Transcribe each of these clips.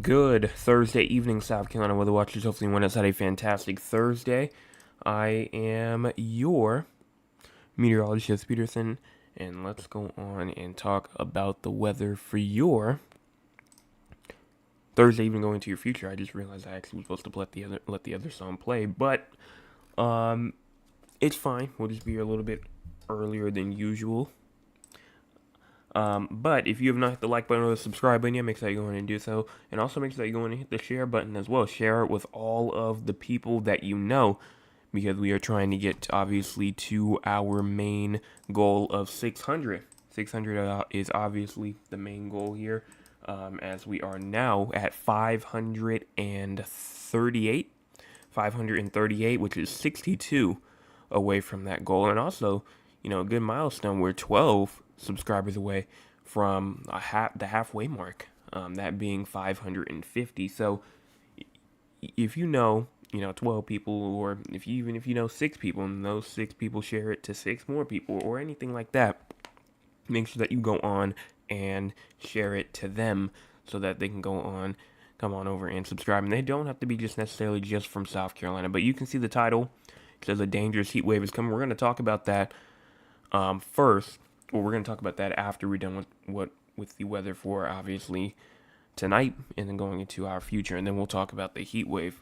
Good Thursday evening, South Carolina weather watchers. Hopefully, everyone has had a fantastic Thursday. I am your meteorologist, Jeff Peterson, and let's go on and talk about the weather for your Thursday evening going into your future. I just realized I actually was supposed to let the other song play, but um, it's fine. We'll just be here a little bit earlier than usual. But if you have not hit the like button or the subscribe button yet, make sure you go in and do so. And also make sure you go in and hit the share button as well. Share it with all of the people that you know, because we are trying to get, obviously, to our main goal of 600. 600 is obviously the main goal here, as we are now at 538. 538, which is 62 away from that goal. And also, a good milestone. We're 12 subscribers away from the halfway mark, that being 550. So if 12 people, or even if you know 6 people, and those 6 people share it to 6 more people, or anything like that, make sure that you go on and share it to them so that they can come on over and subscribe. And they don't have to be necessarily just from South Carolina, but you can see the title. It says a dangerous heat wave is coming. We're going to talk about that first. Well, we're going to talk about that after we're done with the weather for, obviously, tonight, and then going into our future, and then we'll talk about the heat wave.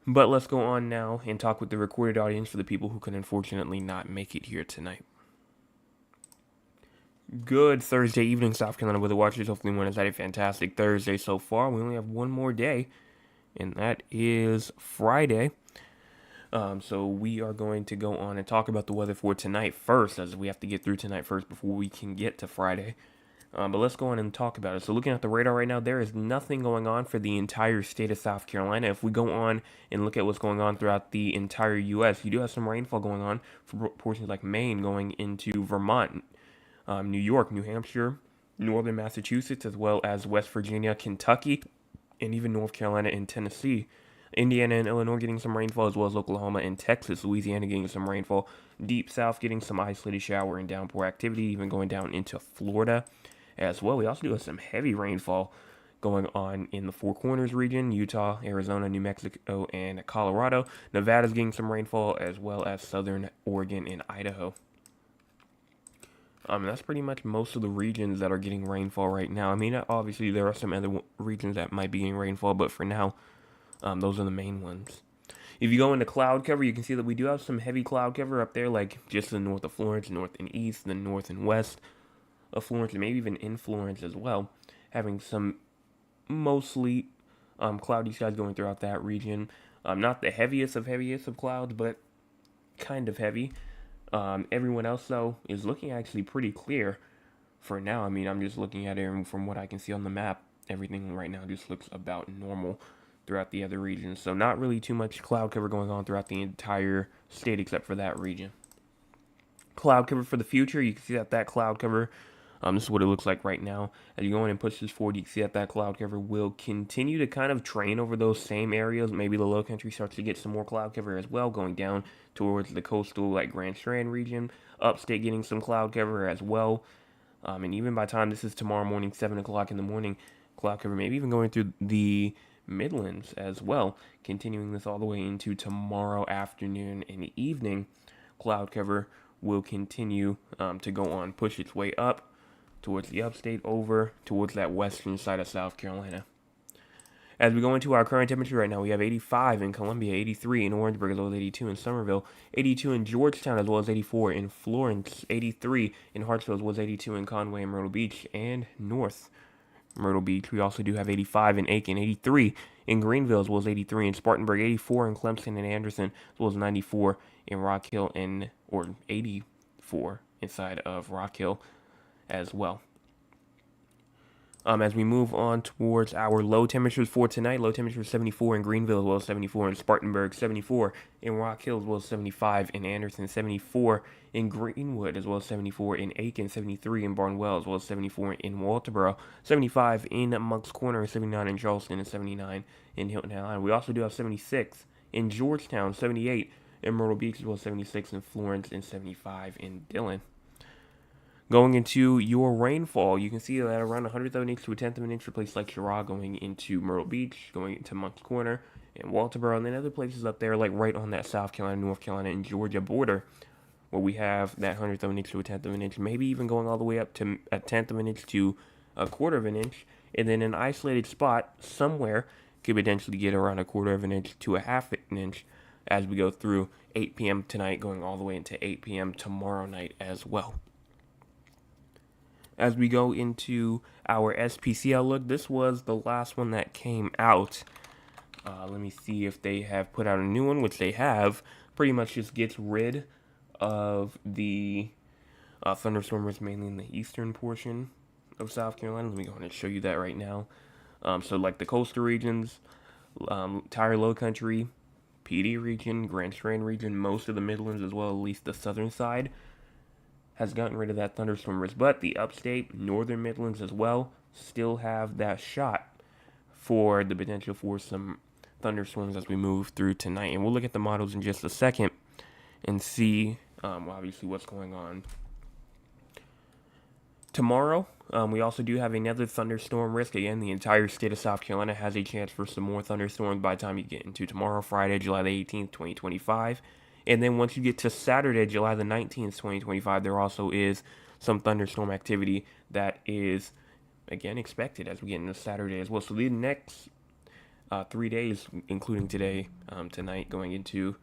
But let's go on now and talk with the recorded audience for the people who can unfortunately not make it here tonight. Good Thursday evening, South Carolina weather watchers. Hopefully, everyone has had a fantastic Thursday so far. We only have one more day, and that is Friday. So we are going to go on and talk about the weather for tonight first, as we have to get through tonight first before we can get to Friday. But let's go on and talk about it. So looking at the radar right now, there is nothing going on for the entire state of South Carolina. If we go on and look at what's going on throughout the entire U.S., you do have some rainfall going on for portions like Maine going into Vermont, New York, New Hampshire, northern Massachusetts, as well as West Virginia, Kentucky, and even North Carolina and Tennessee. Indiana and Illinois getting some rainfall, as well as Oklahoma and Texas. Louisiana getting some rainfall. Deep South getting some isolated shower and downpour activity, even going down into Florida as well. We also do have some heavy rainfall going on in the Four Corners region, Utah, Arizona, New Mexico, and Colorado. Nevada's getting some rainfall, as well as southern Oregon and Idaho. That's pretty much most of the regions that are getting rainfall right now. I mean, obviously there are some other regions that might be getting rainfall, but for now, those are the main ones. If you go into cloud cover, you can see that we do have some heavy cloud cover up there, like just the north of Florence, north and east, the north and west of Florence, and maybe even in Florence as well, having some mostly cloudy skies going throughout that region. Not the heaviest of clouds, but kind of heavy. Everyone else, though, is looking actually pretty clear for now. I mean, I'm just looking at it, and from what I can see on the map, everything right now just looks about normal throughout the other regions. So not really too much cloud cover going on throughout the entire state except for that region. Cloud cover for the future, you can see that cloud cover, this is what it looks like right now. As you go in and push this forward, you can see that cloud cover will continue to kind of train over those same areas. Maybe the low country starts to get some more cloud cover as well, going down towards the coastal, like Grand Strand region. Upstate getting some cloud cover as well. And even by the time this is tomorrow morning, 7 o'clock in the morning, cloud cover maybe even going through the Midlands as well, continuing this all the way into tomorrow afternoon and evening. Cloud cover will continue to go on, push its way up towards the upstate, over towards that western side of South Carolina. As we go into our current temperature right now, we have 85 in Columbia, 83 in Orangeburg, as well as 82 in Somerville, 82 in Georgetown, as well as 84 in Florence, 83 in Hartsville, as well as 82 in Conway and Myrtle Beach, and North Myrtle Beach. We also do have 85 in Aiken, 83 in Greenville, as well as 83 in Spartanburg, 84 in Clemson and Anderson, as well as 94 in Rock Hill, or 84 inside of Rock Hill as well. As we move on towards our low temperatures for tonight, low temperature 74 in Greenville, as well as 74 in Spartanburg, 74 in Rock Hill, as well as 75 in Anderson, 74 in Greenwood, as well as 74 in Aiken, 73 in Barnwell, as well as 74 in Walterboro, 75 in Moncks Corner, 79 in Charleston, and 79 in Hilton Head Island. We also do have 76 in Georgetown, 78 in Myrtle Beach, as well as 76 in Florence, and 75 in Dillon. Going into your rainfall, you can see that around 100th of an inch to a tenth of an inch for places like Chirag, going into Myrtle Beach, going into Moncks Corner, and Walterboro, and then other places up there, like right on that South Carolina, North Carolina, and Georgia border, where we have that 100th of an inch to a tenth of an inch, maybe even going all the way up to a tenth of an inch to a quarter of an inch, and then an isolated spot somewhere could potentially get around a quarter of an inch to a half an inch as we go through 8 p.m. tonight, going all the way into 8 p.m. tomorrow night as well. As we go into our SPC outlook, this was the last one that came out. Let me see if they have put out a new one, which they have. Pretty much just gets rid of the thunderstorm risk mainly in the eastern portion of South Carolina. Let me go ahead and show you that right now. So like the coastal regions, entire low country, PD region, Grand Strand region, most of the Midlands as well, at least the southern side, has gotten rid of that thunderstorm risk. But the upstate, northern Midlands as well, still have that shot for the potential for some thunderstorms as we move through tonight. And we'll look at the models in just a second and see obviously what's going on. Tomorrow, we also do have another thunderstorm risk. Again, the entire state of South Carolina has a chance for some more thunderstorms by the time you get into tomorrow, Friday, July the 18th, 2025. And then once you get to Saturday, July the 19th, 2025, there also is some thunderstorm activity that is, again, expected as we get into Saturday as well. So the next 3 days, including today, tonight, going into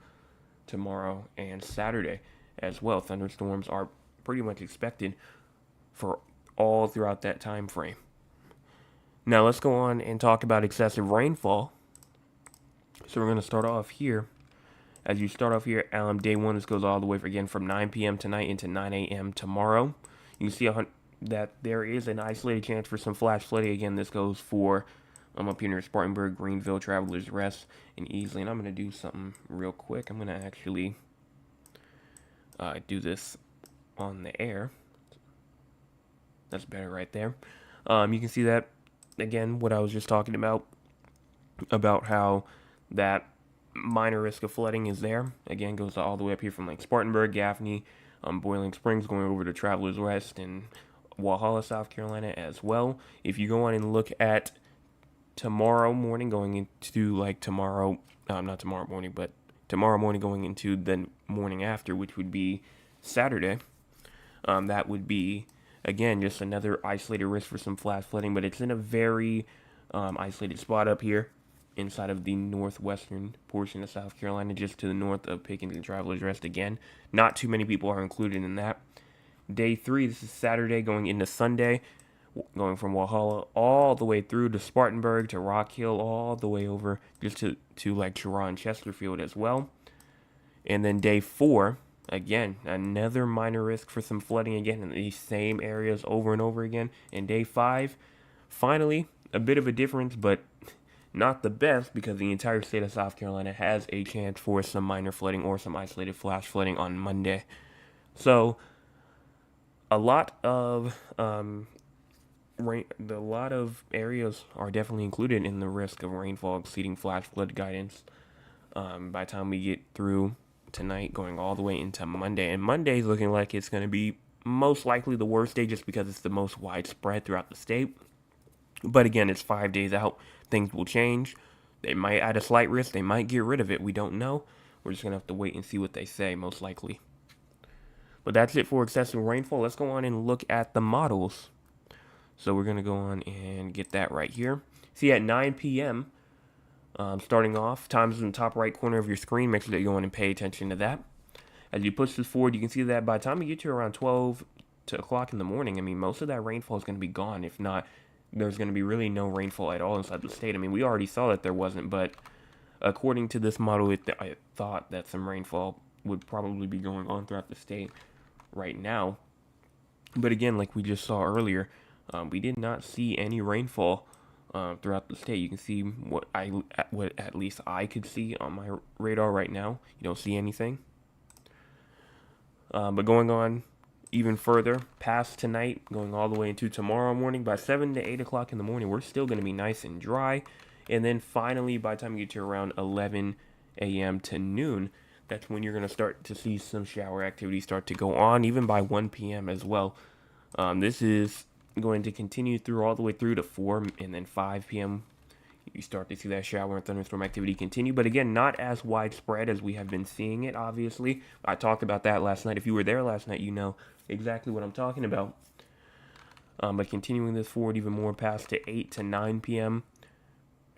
tomorrow and Saturday as well, thunderstorms are pretty much expected for all throughout that time frame. Now let's go on and talk about excessive rainfall. So we're going to start off here. As you start off here, day one, this goes all the way from 9 p.m. tonight into 9 a.m. tomorrow. You can see that there is an isolated chance for some flash flooding. Again, this goes for up here near Spartanburg, Greenville, Travelers Rest, and Easley. And I'm going to do something real quick. I'm going to actually do this on the air. That's better right there. You can see that, again, what I was just talking about how that minor risk of flooding is there. Again, goes all the way up here from like Spartanburg, Gaffney, Boiling Springs, going over to Travelers Rest and Walhalla, South Carolina as well. If you go on and look at tomorrow morning, going into like tomorrow, not tomorrow morning, but tomorrow morning going into the morning after, which would be Saturday, that would be, again, just another isolated risk for some flash flooding, but it's in a very isolated spot up here inside of the northwestern portion of South Carolina, just to the north of Pickens and Travelers Rest. Again, not too many people are included in that. Day 3, this is Saturday going into Sunday, going from Walhalla all the way through to Spartanburg to Rock Hill, all the way over just to like Chirag and Chesterfield as well. And then day 4, again, another minor risk for some flooding again in these same areas over and over again. And day 5, finally, a bit of a difference, but not the best, because the entire state of South Carolina has a chance for some minor flooding or some isolated flash flooding on Monday. So a lot of areas are definitely included in the risk of rainfall exceeding flash flood guidance by the time we get through tonight, going all the way into Monday. And Monday is looking like it's going to be most likely the worst day, just because it's the most widespread throughout the state. But again, it's 5 days out. Things will change. They might add a slight risk. They might get rid of it. We don't know. We're just going to have to wait and see what they say, most likely. But that's it for excessive rainfall. Let's go on and look at the models. So we're going to go on and get that right here. See, at 9 p.m., starting off, times in the top right corner of your screen. Make sure that you go on and pay attention to that. As you push this forward, you can see that by the time you get to around 12 o'clock in the morning, I mean, most of that rainfall is going to be gone. If not, there's going to be really no rainfall at all inside the state. I mean, we already saw that there wasn't, but according to this model, I thought that some rainfall would probably be going on throughout the state right now. But again, like we just saw earlier, we did not see any rainfall throughout the state. You can see what at least I could see on my radar right now. You don't see anything. But going on even further past tonight, going all the way into tomorrow morning, by 7 to 8 o'clock in the morning, we're still going to be nice and dry. And then finally, by the time you get to around 11 a.m. to noon, that's when you're going to start to see some shower activity start to go on, even by 1 p.m. as well. This is going to continue through all the way through to 4 and then 5 p.m. You start to see that shower and thunderstorm activity continue, but again, not as widespread as we have been seeing it, obviously. I talked about that last night. If you were there last night, you know exactly what I'm talking about. But continuing this forward even more past to 8 to 9 p.m.,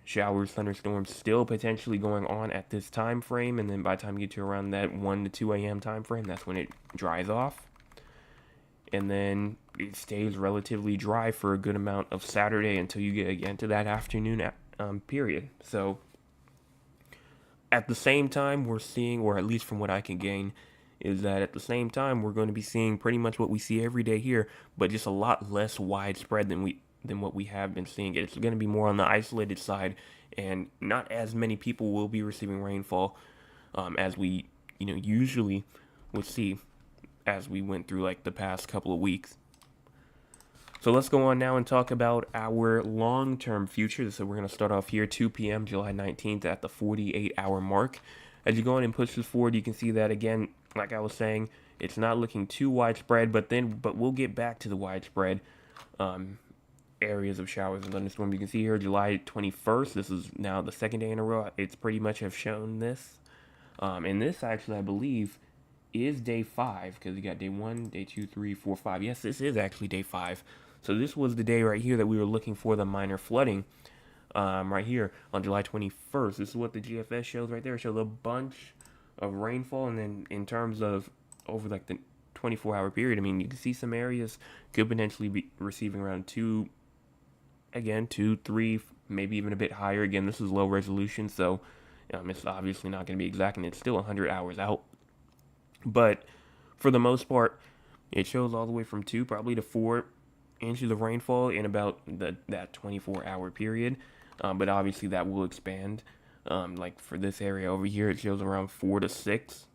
showers, thunderstorms still potentially going on at this time frame, and then by the time you get to around that 1 to 2 a.m. time frame, that's when it dries off. And then it stays relatively dry for a good amount of Saturday until you get again to that afternoon period. So at the same time, we're seeing, or at least from what I can gain, is that at the same time we're going to be seeing pretty much what we see every day here, but just a lot less widespread than what we have been seeing. It's going to be more on the isolated side, and not as many people will be receiving rainfall as we usually would see as we went through like the past couple of weeks. So let's go on now and talk about our long-term future. So we're going to start off here 2 p.m. July 19th at the 48-hour mark. As you go on and push this forward, you can see that again, like I was saying, it's not looking too widespread, but we'll get back to the widespread areas of showers and thunderstorms. You can see here July 21st. This is now the second day in a row. It's pretty much have shown this. And this actually, I believe, is day 5, because you got day 1, day 2, 3, 4, 5. Yes, this is actually day 5. So this was the day right here that we were looking for the minor flooding right here on July 21st. This is what the GFS shows right there. It shows a bunch of rainfall, and then in terms of over like the 24-hour period, I mean, you can see some areas could potentially be receiving around 2, 3, maybe even a bit higher. Again, this is low resolution, so it's obviously not going to be exact, and it's still 100 hours out. But for the most part, it shows all the way from 2 probably to 4 inches of rainfall in about that 24-hour period. But obviously that will expand. Like for this area over here, it shows around 4 to 6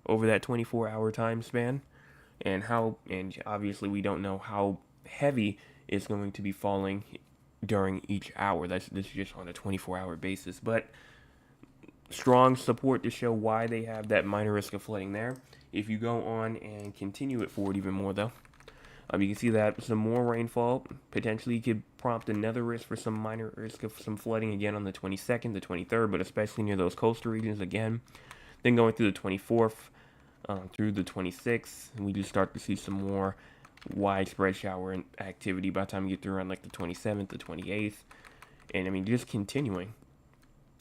over that 24-hour time span. And obviously we don't know how heavy it's going to be falling during each hour. This is just on a 24-hour basis. But strong support to show why they have that minor risk of flooding there. If you go on and continue it forward even more, though, you can see that some more rainfall potentially could prompt another risk for some minor risk of some flooding again on the 22nd, the 23rd, but especially near those coastal regions again. Then going through the 24th through the 26th, we do start to see some more widespread shower activity by the time you get through around like the 27th, the 28th, and I mean just continuing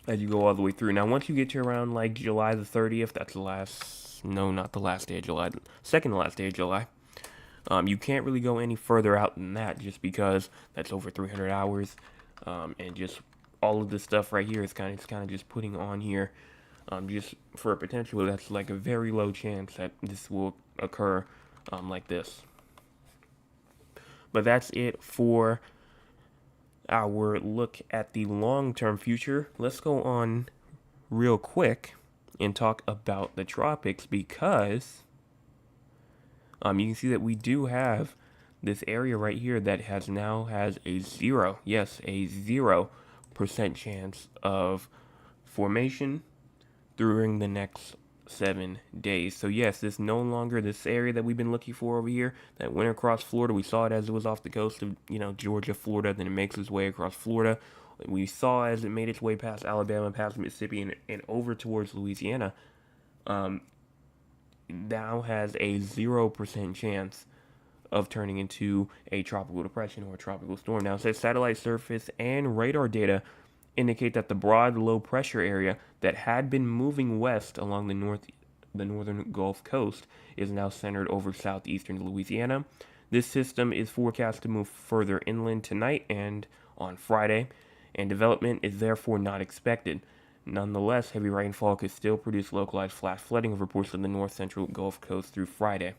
as you go all the way through. Now, once you get to around like July the 30th, that's the last, no, not the last day of July, the second to last day of July. You can't really go any further out than that just because that's over 300 hours. And just all of this stuff right here is kind of just putting on here just for a potential that's like a very low chance that this will occur like this. But that's it for our look at the long-term future. Let's go on real quick and talk about the tropics, because you can see that we do have this area right here that has a 0% chance of formation during the next 7 days. So yes, this area that we've been looking for over here that went across Florida. We saw it as it was off the coast of Georgia, Florida, then it makes its way across Florida. We saw as it made its way past Alabama, past Mississippi, and over towards Louisiana. Now has a 0% chance of turning into a tropical depression or a tropical storm. Now it says satellite surface and radar data indicate that the broad low pressure area that had been moving west along the northern Gulf Coast is now centered over southeastern Louisiana. This system is forecast to move further inland tonight and on Friday, and development is therefore not expected. Nonetheless, heavy rainfall could still produce localized flash flooding over portions of the north central Gulf Coast through Friday.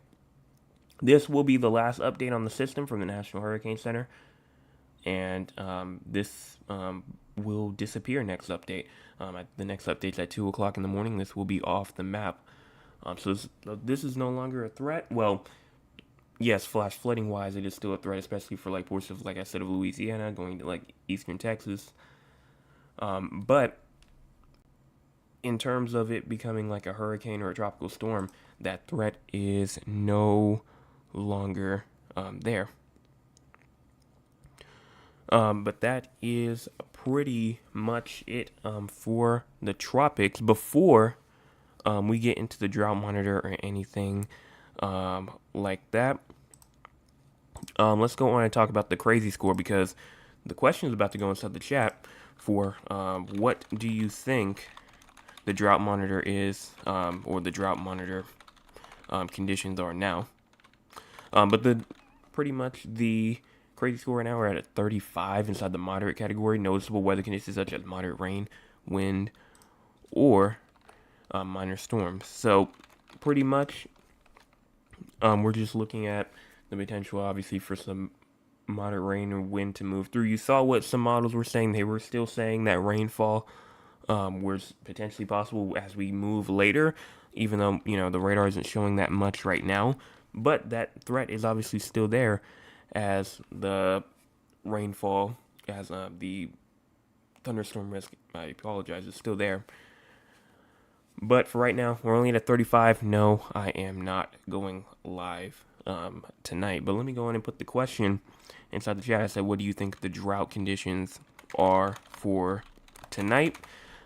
This will be the last update on the system from the National Hurricane Center, and this will disappear next update. The next update's at 2 o'clock in the morning. This will be off the map. So this is no longer a threat. Well, yes, flash flooding wise, it is still a threat, especially for like portions of, like I said, of Louisiana, going to like eastern Texas. But in terms of it becoming like a hurricane or a tropical storm, that threat is no longer there. But that is pretty much it for the tropics. Before we get into the drought monitor or anything like that, let's go on and talk about the crazy score, because the question is about to go inside the chat for what do you think the drought monitor is, or the drought monitor conditions are now. But pretty much the crazy score right now, we're at a 35 inside the moderate category. Noticeable weather conditions such as moderate rain, wind, or minor storms. So pretty much we're just looking at the potential, obviously, for some moderate rain or wind to move through. You saw what some models were saying. They were still saying that rainfall was potentially possible as we move later, even though, the radar isn't showing that much right now. But that threat is obviously still there, as the rainfall, as the thunderstorm risk, I apologize, is still there. But for right now, we're only at 35. No, I am not going live tonight. But let me go in and put the question inside the chat. I said, what do you think the drought conditions are for tonight?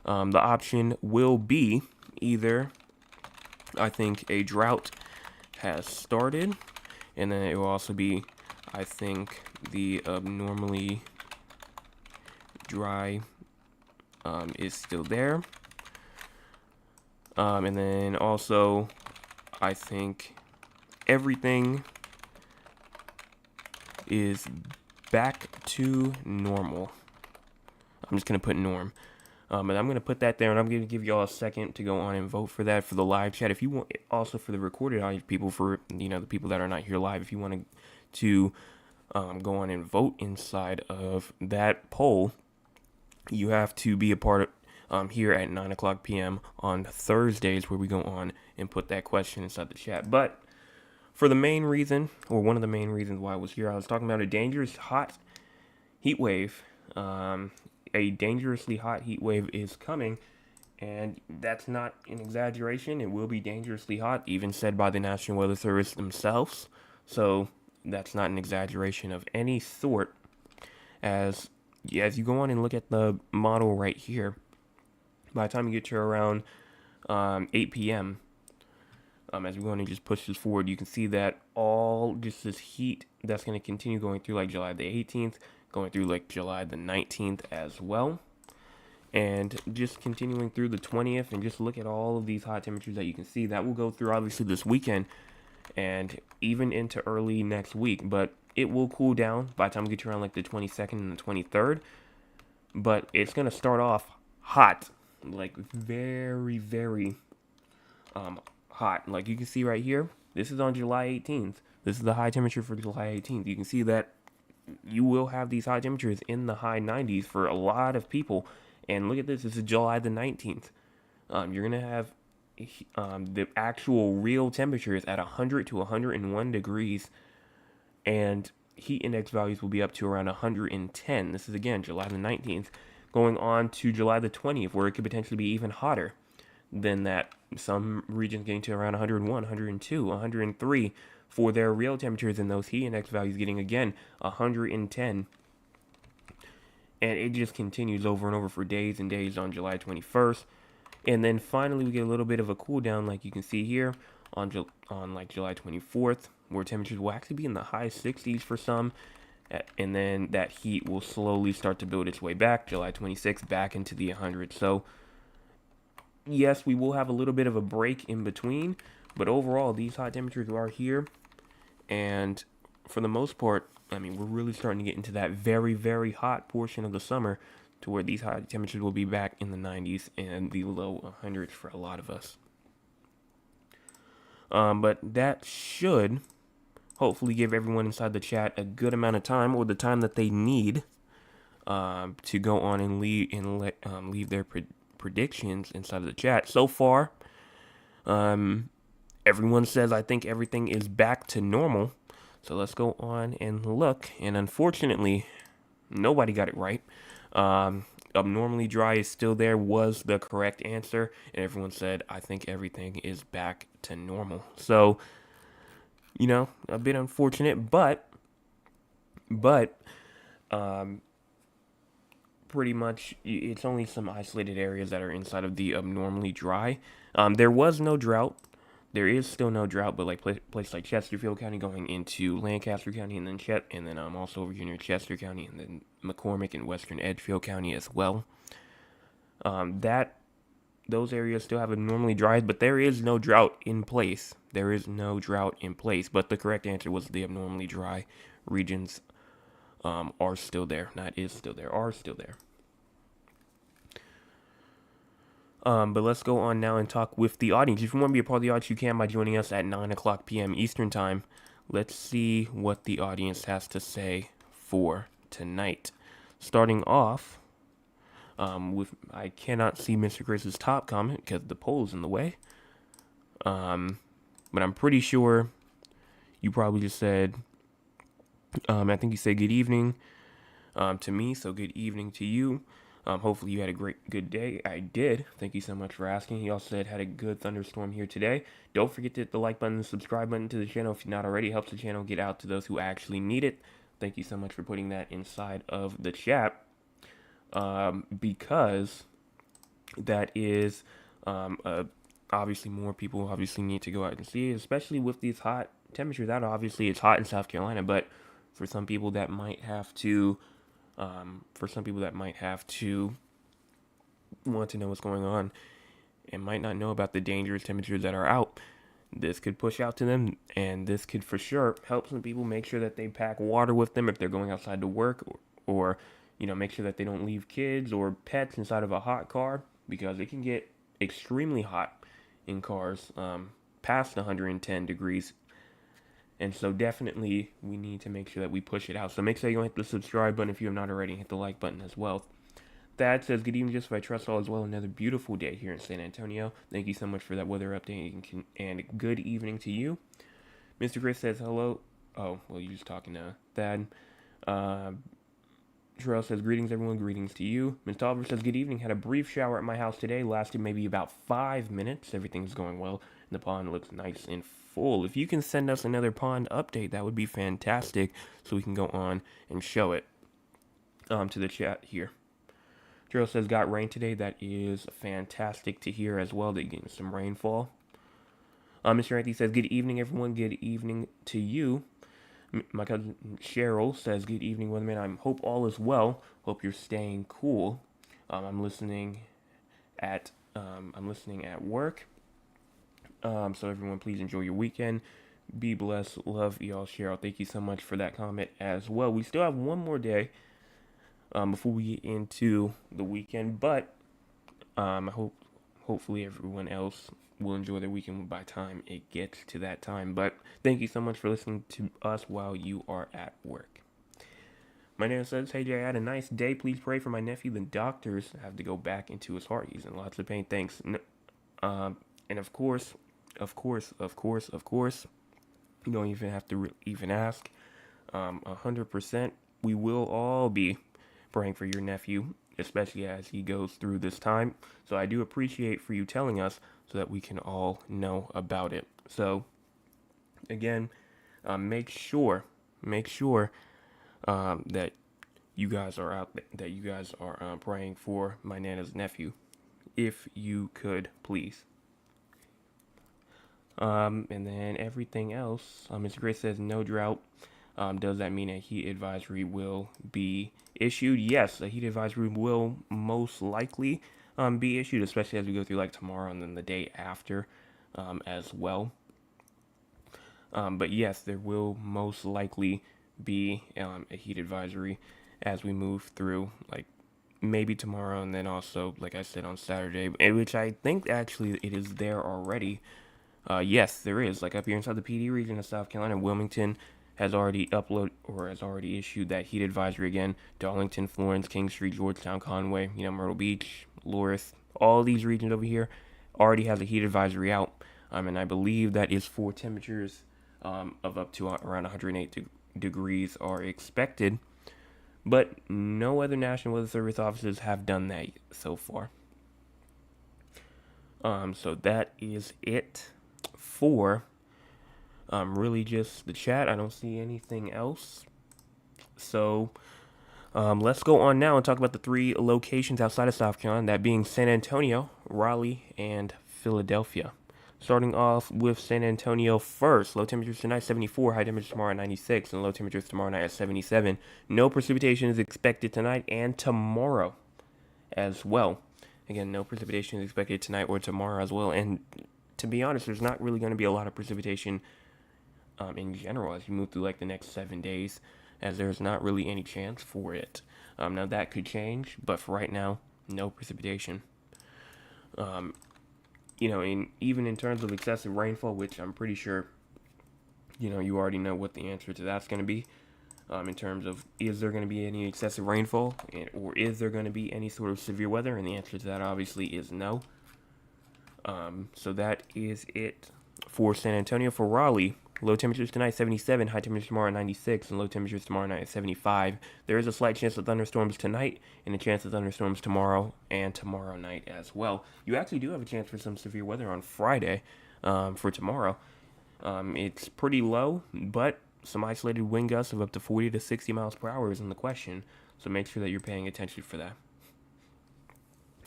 The option will be either, I think, a drought has started, and then it will also be, I think, the abnormally dry is still there. And then also, I think everything is back to normal. I'm just going to put norm. And I'm going to put that there, and I'm going to give y'all a second to go on and vote for that for the live chat. If you want, also for the recorded audio people, for, the people that are not here live, if you want to go on and vote inside of that poll, you have to be a part of here at 9 o'clock p.m. on Thursdays, where we go on and put that question inside the chat. But for the main reason, or one of the main reasons why I was here, I was talking about a dangerous hot heat wave. A dangerously hot heat wave is coming, and that's not an exaggeration. It will be dangerously hot, even said by the National Weather Service themselves. So that's not an exaggeration of any sort. As you go on and look at the model right here, by the time you get to around 8 p.m., as we go on and just push this forward, you can see that all just this heat that's going to continue going through like July the 18th, going through like July the 19th as well, and just continuing through the 20th, and just look at all of these hot temperatures that you can see. That will go through obviously this weekend and even into early next week, but it will cool down by the time we get to around like the 22nd and the 23rd, but it's going to start off hot, like very, very hot. Like you can see right here, this is on July 18th. This is the high temperature for July 18th. You can see that you will have these high temperatures in the high 90s for a lot of people. And look at this. This is July the 19th. You're going to have the actual real temperatures at 100 to 101 degrees. And heat index values will be up to around 110. This is, again, July the 19th. Going on to July the 20th, where it could potentially be even hotter than that. Some regions getting to around 101, 102, 103 for their real temperatures, and those heat index values getting, again, 110. And it just continues over and over for days and days on July 21st. And then finally we get a little bit of a cool down, like you can see here, on like July 24th, where temperatures will actually be in the high 60s for some. And then that heat will slowly start to build its way back, July 26th, back into the 100s. So, yes, we will have a little bit of a break in between, but overall, these hot temperatures are here. And for the most part, I mean, we're really starting to get into that very, very hot portion of the summer, to where these high temperatures will be back in the 90s and the low 100s for a lot of us. But that should hopefully give everyone inside the chat a good amount of time, or the time that they need to go on and leave their predictions inside of the chat. So far, everyone says, I think everything is back to normal. So let's go on and look. And unfortunately, nobody got it right. Abnormally dry is still there, was the correct answer. And everyone said, I think everything is back to normal. So a bit unfortunate, but um, pretty much it's only some isolated areas that are inside of the abnormally dry. There was no drought. There is still no drought, but like place like Chesterfield County going into Lancaster County, and then also over here near Chester County, and then McCormick and Western Edgefield County as well. That those areas still have abnormally dry, but there is no drought in place. There is no drought in place, but the correct answer was the abnormally dry regions are still there. Not is still there, are still there. But let's go on now and talk with the audience. If you want to be a part of the audience, you can by joining us at 9 o'clock p.m. Eastern Time. Let's see what the audience has to say for tonight. Starting off I cannot see Mr. Chris's top comment because the poll's in the way. But I'm pretty sure you probably just said, I think you said good evening to me, so good evening to you. Hopefully you had a good day. I did. Thank you so much for asking. He also said had a good thunderstorm here today. Don't forget to hit the like button and subscribe button to the channel if you're not already. It helps the channel get out to those who actually need it. Thank you so much for putting that inside of the chat. Because that is obviously more people obviously need to go out and see it, especially with these hot temperatures. That obviously it's hot in South Carolina, but for some people that might have to want to know what's going on and might not know about the dangerous temperatures that are out, this could push out to them, and this could for sure help some people make sure that they pack water with them if they're going outside to work, or make sure that they don't leave kids or pets inside of a hot car, because it can get extremely hot in cars past 110 degrees. And so definitely we need to make sure that we push it out. So make sure you hit the subscribe button if you have not already. Hit the like button as well. Thad says, good evening, just I trust all as well. Another beautiful day here in San Antonio. Thank you so much for that weather update, and good evening to you. Mr. Chris says, hello. Oh, well, you're just talking to Thad. Terrell says, greetings, everyone. Greetings to you. Ms. Tolliver says, good evening. Had a brief shower at my house today. Lasted maybe about 5 minutes. Everything's going well. And the pond looks nice and full. If you can send us another pond update, that would be fantastic, so we can go on and show it to the chat here. Terrell says, got rain today. That is fantastic to hear as well, that you're getting some rainfall. Mr. Anthony says, good evening, everyone. Good evening to you. My cousin Cheryl says, good evening, weatherman. I hope all is well. Hope you're staying cool. I'm listening at work. So everyone, please enjoy your weekend. Be blessed. Love y'all, Cheryl. Thank you so much for that comment as well. We still have one more day before we get into the weekend, but hopefully everyone else will enjoy their weekend by the time it gets to that time. But thank you so much for listening to us while you are at work. My name says, hey Jay, I had a nice day. Please pray for my nephew. The doctors have to go back into his heart. He's in lots of pain. Thanks. And of course, you don't even have to even ask. 100%, we will all be praying for your nephew, especially as he goes through this time. So I do appreciate for you telling us, so that we can all know about it. So again, make sure that you guys are out, that you guys are praying for my Nana's nephew, if you could, please. And then everything else, Mr. Gray says no drought. Does that mean a heat advisory will be issued? Yes, a heat advisory will most likely be issued, especially as we go through like tomorrow and then the day after as well. But yes, there will most likely be a heat advisory as we move through, like maybe tomorrow, and then also, like I said, on Saturday, which I think actually it is there already. Yes, there is. Like up here inside the PD region of South Carolina, Wilmington has already issued that heat advisory again. Darlington, Florence, King Street, Georgetown, Conway, Myrtle Beach, Loris, all these regions over here already has a heat advisory out. And I believe that is for temperatures of up to around 108 degrees are expected. But no other National Weather Service offices have done that so far. So that is it for Really just the chat. I don't see anything else. So let's go on now and talk about the three locations outside of South Carolina, that being San Antonio, Raleigh, and Philadelphia. Starting off with San Antonio first. Low temperatures tonight 74, high temperatures tomorrow at 96, and low temperatures tomorrow night at 77. No precipitation is expected tonight and tomorrow as well. Again, no precipitation is expected tonight or tomorrow as well. And to be honest, there's not really going to be a lot of precipitation in general as you move through like the next 7 days, as there's not really any chance for it. Now that could change, but for right now, no precipitation. Even in terms of excessive rainfall, which I'm pretty sure, you already know what the answer to that's going to be. In terms of, is there going to be any excessive rainfall, or is there going to be any sort of severe weather? And the answer to that obviously is no. So that is it for San Antonio. For Raleigh, low temperatures tonight 77, high temperatures tomorrow 96, and low temperatures tomorrow night at 75. There is a slight chance of thunderstorms tonight, and a chance of thunderstorms tomorrow and tomorrow night as well. You actually do have a chance for some severe weather on Friday for tomorrow. It's pretty low, but some isolated wind gusts of up to 40 to 60 miles per hour is in the question, so make sure that you're paying attention for that.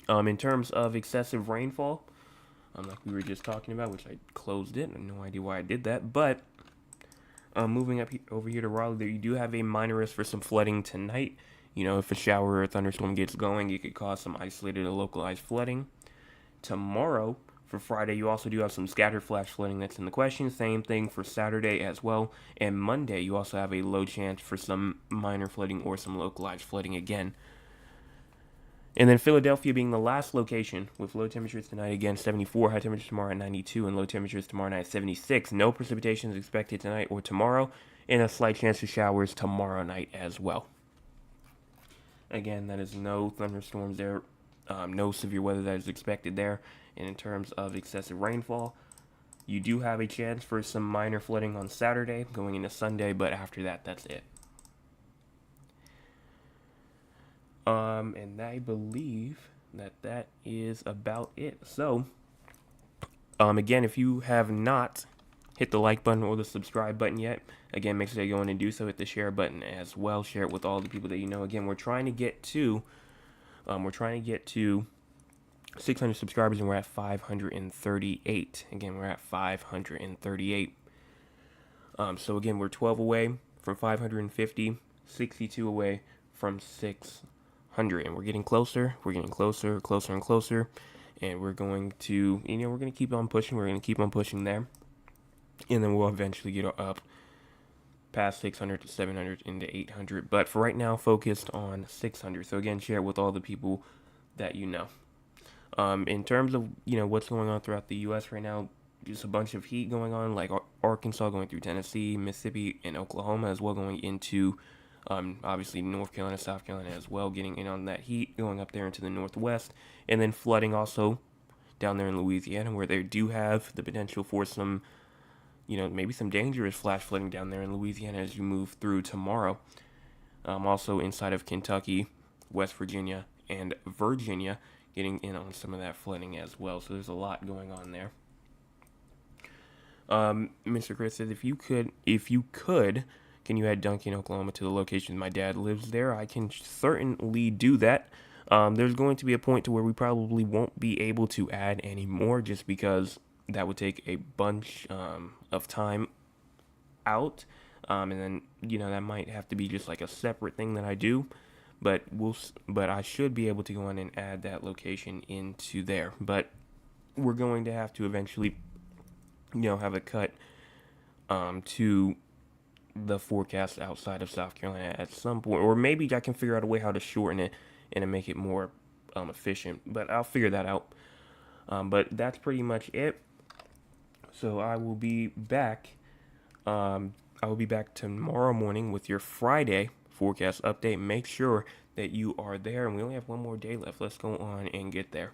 In terms of excessive rainfall, like we were just talking about, which I closed it. I have no idea why I did that. But moving over here to Raleigh, there you do have a minor risk for some flooding tonight. If a shower or a thunderstorm gets going, it could cause some isolated or localized flooding. Tomorrow, for Friday, you also do have some scattered flash flooding that's in the question. Same thing for Saturday as well. And Monday, you also have a low chance for some minor flooding or some localized flooding again. And then Philadelphia being the last location, with low temperatures tonight again 74, high temperatures tomorrow at 92, and low temperatures tomorrow night at 76. No precipitation is expected tonight or tomorrow, and a slight chance of showers tomorrow night as well. Again, that is no thunderstorms there, no severe weather that is expected there. And in terms of excessive rainfall, you do have a chance for some minor flooding on Saturday going into Sunday, but after that, that's it. And I believe that is about it. So, again, if you have not hit the like button or the subscribe button yet, again, make sure you go in and do so. Hit the share button as well. Share it with all the people that you know. Again, we're trying to get to 600 subscribers, and we're at 538. Again, we're at 538. So again, we're 12 away from 550, 62 away from 600, and we're getting closer. We're getting closer and closer, and we're going to, we're going to keep on pushing. We're going to keep on pushing there, and then we'll eventually get up past 600 to 700 into 800. But for right now, focused on 600. So again, share it with all the people that you know. In terms of, what's going on throughout the U.S. right now, just a bunch of heat going on, like Arkansas going through Tennessee, Mississippi, and Oklahoma as well, going into, obviously, North Carolina, South Carolina as well, getting in on that heat, going up there into the northwest, and then flooding also down there in Louisiana, where they do have the potential for some, maybe some dangerous flash flooding down there in Louisiana as you move through tomorrow. Also inside of Kentucky, West Virginia, and Virginia, getting in on some of that flooding as well. So there's a lot going on there. Mr. Chris says, if you could, can you add Duncan, Oklahoma to the location my dad lives there? I can certainly do that. There's going to be a point to where we probably won't be able to add any more, just because that would take a bunch of time out. And then, that might have to be just like a separate thing that I do. But I should be able to go in and add that location into there. But we're going to have to eventually, have a cut to the forecast outside of South Carolina at some point. Or maybe I can figure out a way how to shorten it and to make it more efficient. But I'll figure that out. But that's pretty much it. So I will be back. I will be back tomorrow morning with your Friday forecast update. Make sure that you are there, and we only have one more day left. Let's go on and get there.